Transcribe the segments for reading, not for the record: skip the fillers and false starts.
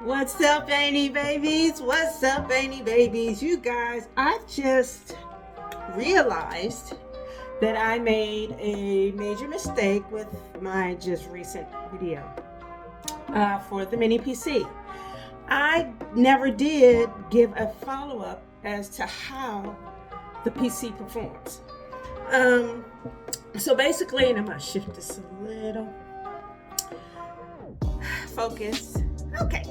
What's up, Auntie babies? What's up, Auntie babies? You guys, I just realized that I made a major mistake with my just recent video for the mini PC. I never did give a follow-up as to how the PC performs. So basically, and I'm gonna shift this a little. Focus. Okay.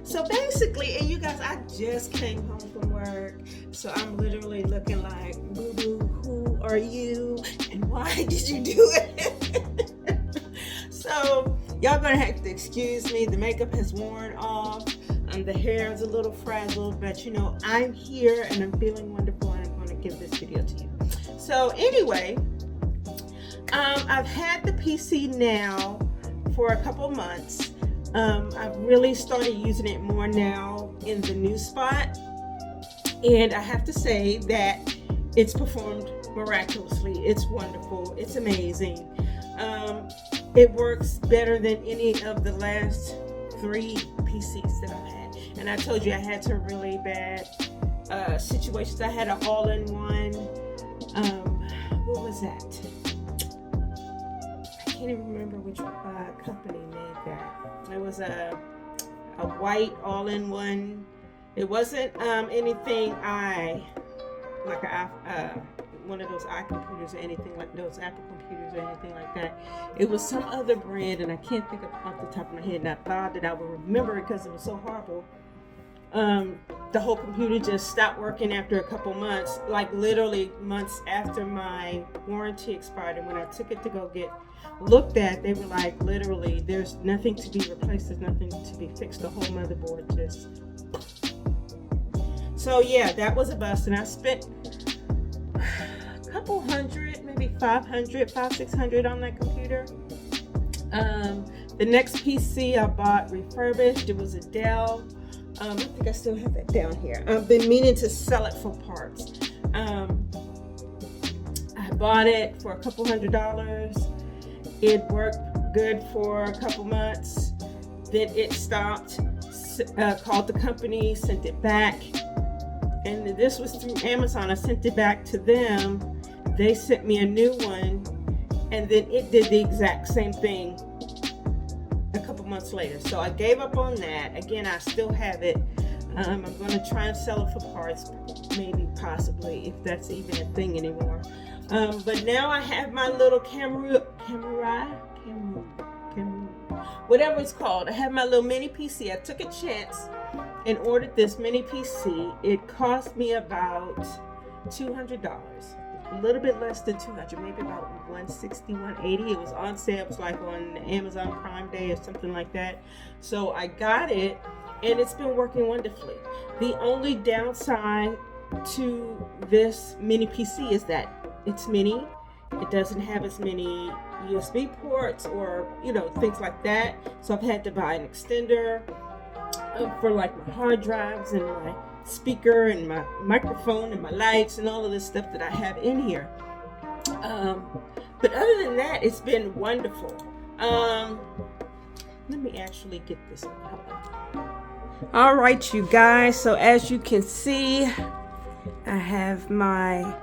So basically, and you guys, I just came home from work, so I'm literally looking like, boo-boo, who are you, and why did you do it? So y'all gonna have to excuse me. The makeup has worn off, the hair is a little frazzled, but you know, I'm here and I'm feeling wonderful, and I'm gonna give this video to you. So anyway, I've had the PC now for a couple months. I've really started using it more now in the new spot, and I have to say that it's performed miraculously. It's wonderful. It's amazing. It works better than any of the last 3 PCs that I've had. And I told you I had some really bad situations. I had an all-in-one. What was that? I can't even remember which company made that. It was a white all-in-one. It wasn't anything one of those iComputers or anything like those Apple computers or anything like that. It was some other brand, and I can't think of off the top of my head. And I thought that I would remember it because it was so horrible. The whole computer just stopped working after a couple months, like literally months after my warranty expired. And when I took it to go get looked at, they were like, literally, there's nothing to be replaced, there's nothing to be fixed. The whole motherboard just. So yeah, that was a bust, and I spent a couple hundred, maybe 600 on that computer. The next PC I bought refurbished, it was a Dell. I think I still have that down here. I've been meaning to sell it for parts. I bought it for a couple $100. It worked good for a couple months. Then it stopped. Called the company, sent it back. And this was through Amazon. I sent it back to them. They sent me a new one. And then it did the exact same thing a couple months later. So I gave up on that. Again, I still have it. I'm going to try and sell it for parts, maybe, possibly, if that's even a thing anymore. But now I have my little camera, whatever it's called. I have my little mini PC. I took a chance and ordered this mini PC. It cost me about $200. A little bit less than 200, maybe about 160, 180. It was on sale. It was like on Amazon Prime Day or something like that. So I got it, and it's been working wonderfully. The only downside to this mini PC is that it's mini. It doesn't have as many USB ports or, things like that. So I've had to buy an extender for like my hard drives and my speaker and my microphone and my lights and all of this stuff that I have in here. But other than that, it's been wonderful. Let me actually get this one. All right, you guys. So as you can see, I have my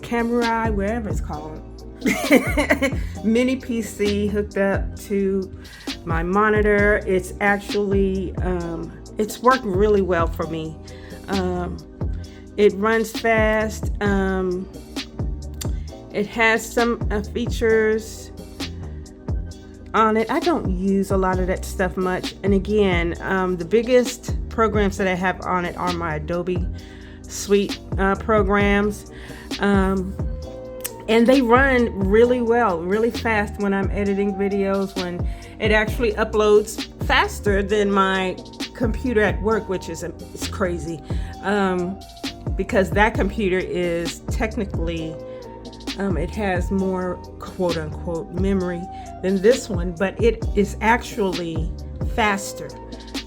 camera, wherever it's called, mini PC hooked up to my monitor. It's actually it's working really well for me. It runs fast. It has some features on it. I don't use a lot of that stuff much. And again, the biggest programs that I have on it are my Adobe Suite programs. And they run really well, really fast when I'm editing videos, when it actually uploads faster than my computer at work, which is it's crazy, because that computer is technically it has more quote unquote memory than this one, but it is actually faster.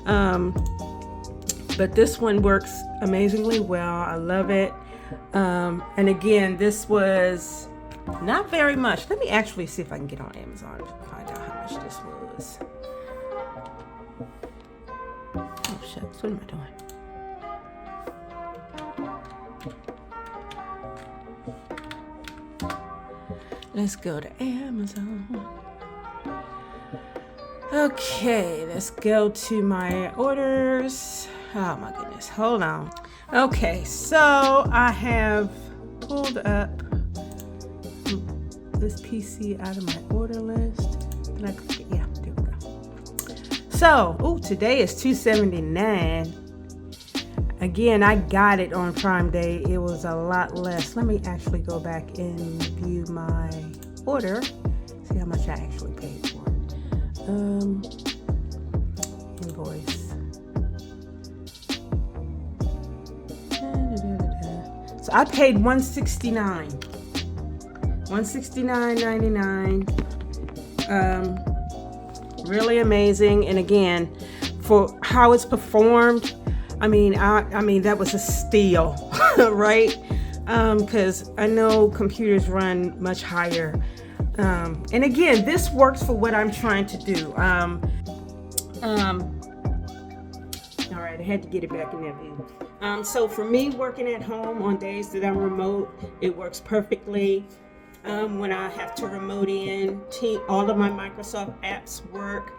But this one works amazingly well. I love it. And again, this was not very much. Let me actually see if I can get on Amazon and find out how much this was. Oh, shucks. What am I doing? Let's go to Amazon. Okay, let's go to my orders. Oh my goodness, hold on. Okay, so I have pulled up this PC out of my order list. Yeah, there we go. So, today is $279. Again, I got it on Prime Day. It was a lot less. Let me actually go back and view my order. See how much I actually paid for it. Invoice. So I paid $169. $169.99. Really amazing. And again, for how it's performed, I mean, that was a steal, right? Because I know computers run much higher. And again, this works for what I'm trying to do. All right, I had to get it back in that view. So for me, working at home on days that I'm remote, it works perfectly. When I have to remote in, all of my Microsoft apps work.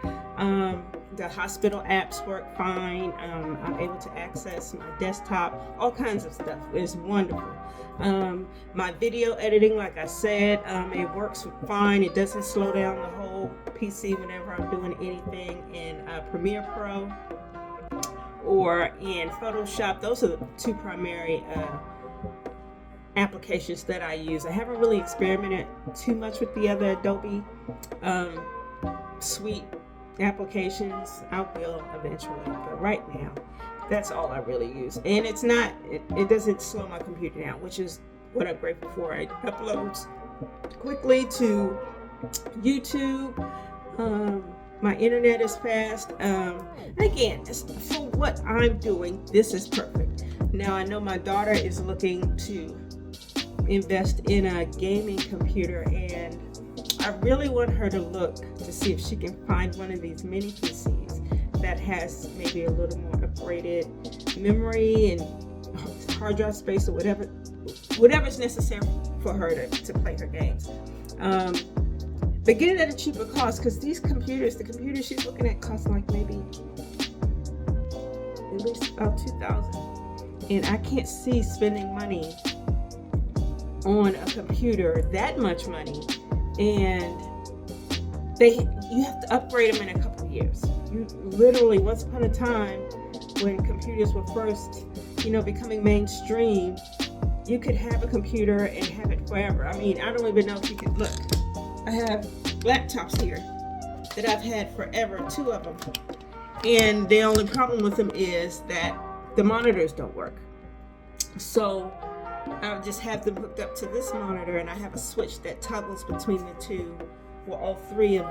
The hospital apps work fine. I'm able to access my desktop, all kinds of stuff. It's wonderful. My video editing, like I said, it works fine. It doesn't slow down the whole PC whenever I'm doing anything in Premiere Pro or in Photoshop. Those are the two primary applications that I use. I haven't really experimented too much with the other Adobe suite applications. I will eventually, but right now that's all I really use. And it's not, it doesn't slow my computer down, which is what I'm grateful for. It uploads quickly to YouTube. My internet is fast. Again, for what I'm doing, this is perfect. Now I know my daughter is looking to invest in a gaming computer, and I really want her to look to see if she can find one of these mini PCs that has maybe a little more upgraded memory and hard drive space or whatever's necessary for her to play her games. But get it at a cheaper cost, because these computers, the computer she's looking at, cost like maybe at least about $2,000, and I can't see spending money on a computer, that much money, and you have to upgrade them in a couple of years. You literally, once upon a time, when computers were first, becoming mainstream, you could have a computer and have it forever. I mean, I don't even know if you could look. I have laptops here that I've had forever, 2 of them, and the only problem with them is that the monitors don't work. So I'll just have them hooked up to this monitor, and I have a switch that toggles between the two, all 3 of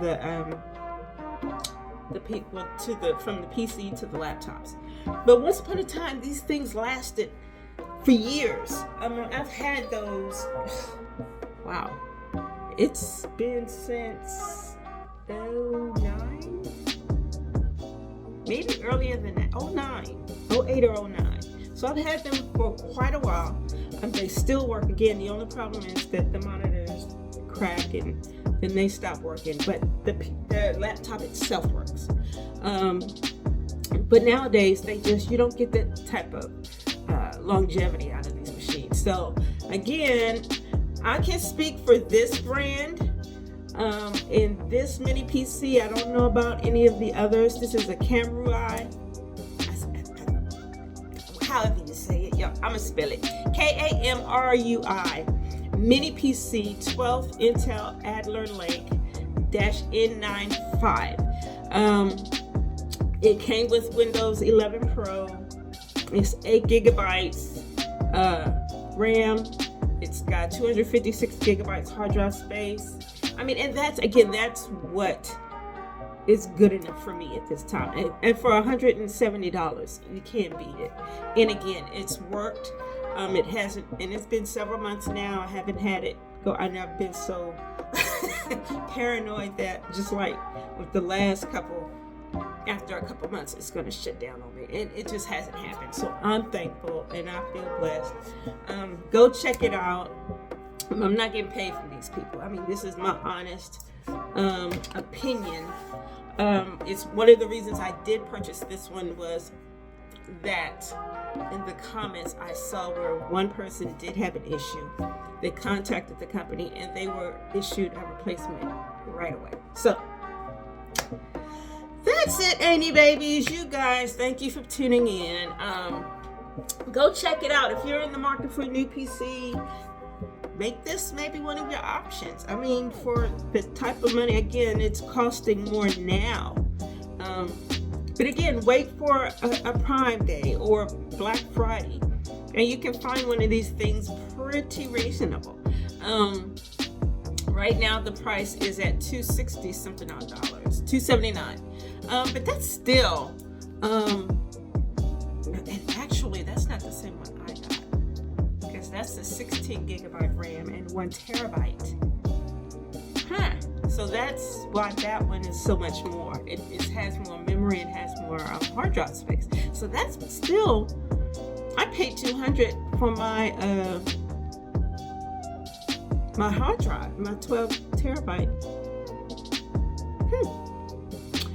from the PC to the laptops. But once upon a time, these things lasted for years. I mean, I've had those. Wow, it's been since 09, maybe earlier than that. 08 or 09. So I've had them for quite a while. They still work. Again, the only problem is that the monitors crack and then they stop working, but the laptop itself works. But nowadays, you don't get that type of longevity out of these machines. So again, I can speak for this brand. In this mini PC, I don't know about any of the others. This is a RHOA. However you say it, I'm gonna spell it. KAMRUI. Mini PC 12th Intel Adler Lake -N95. It came with Windows 11 Pro. It's 8 gigabytes RAM. It's got 256 gigabytes hard drive space. I mean, and that's what is good enough for me at this time. And for $170, you can't beat it. And again, it's worked. It hasn't, and it's been several months now. I haven't had it go. I've never been so paranoid that, just like with the last couple after a couple months, it's going to shut down on me. And it just hasn't happened. So I'm thankful and I feel blessed. Go check it out. I'm not getting paid from these people. I mean, this is my honest opinion. It's one of the reasons I did purchase this one was that in the comments I saw where one person did have an issue. They contacted the company and they were issued a replacement right away. So that's it, Auntie babies. You guys, thank you for tuning in. Go check it out. If you're in the market for a new PC, make this maybe one of your options. I mean, for the type of money, again, it's costing more now. But again, wait for a Prime Day or Black Friday, and you can find one of these things pretty reasonable. Right now, the price is at $260 something odd dollars, $279. But that's still, and actually, that's not the same one I got, because that's the 16 gigabyte RAM and 1 terabyte. So that's why that one is so much more. It has more memory, it has more hard drive space. So that's still, I paid $200 for my my hard drive, my 12 terabyte.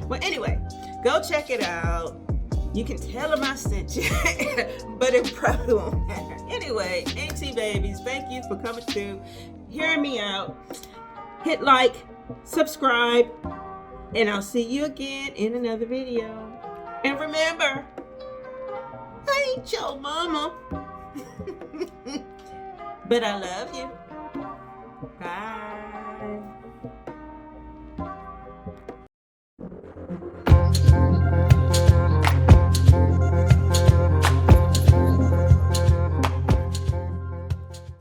Well, anyway, go check it out. You can tell them I sent you, but it probably won't matter. Anyway, Auntie babies, thank you for coming through, hearing me out. Hit like, subscribe, and I'll see you again in another video. And remember, I ain't your mama, but I love you. Bye.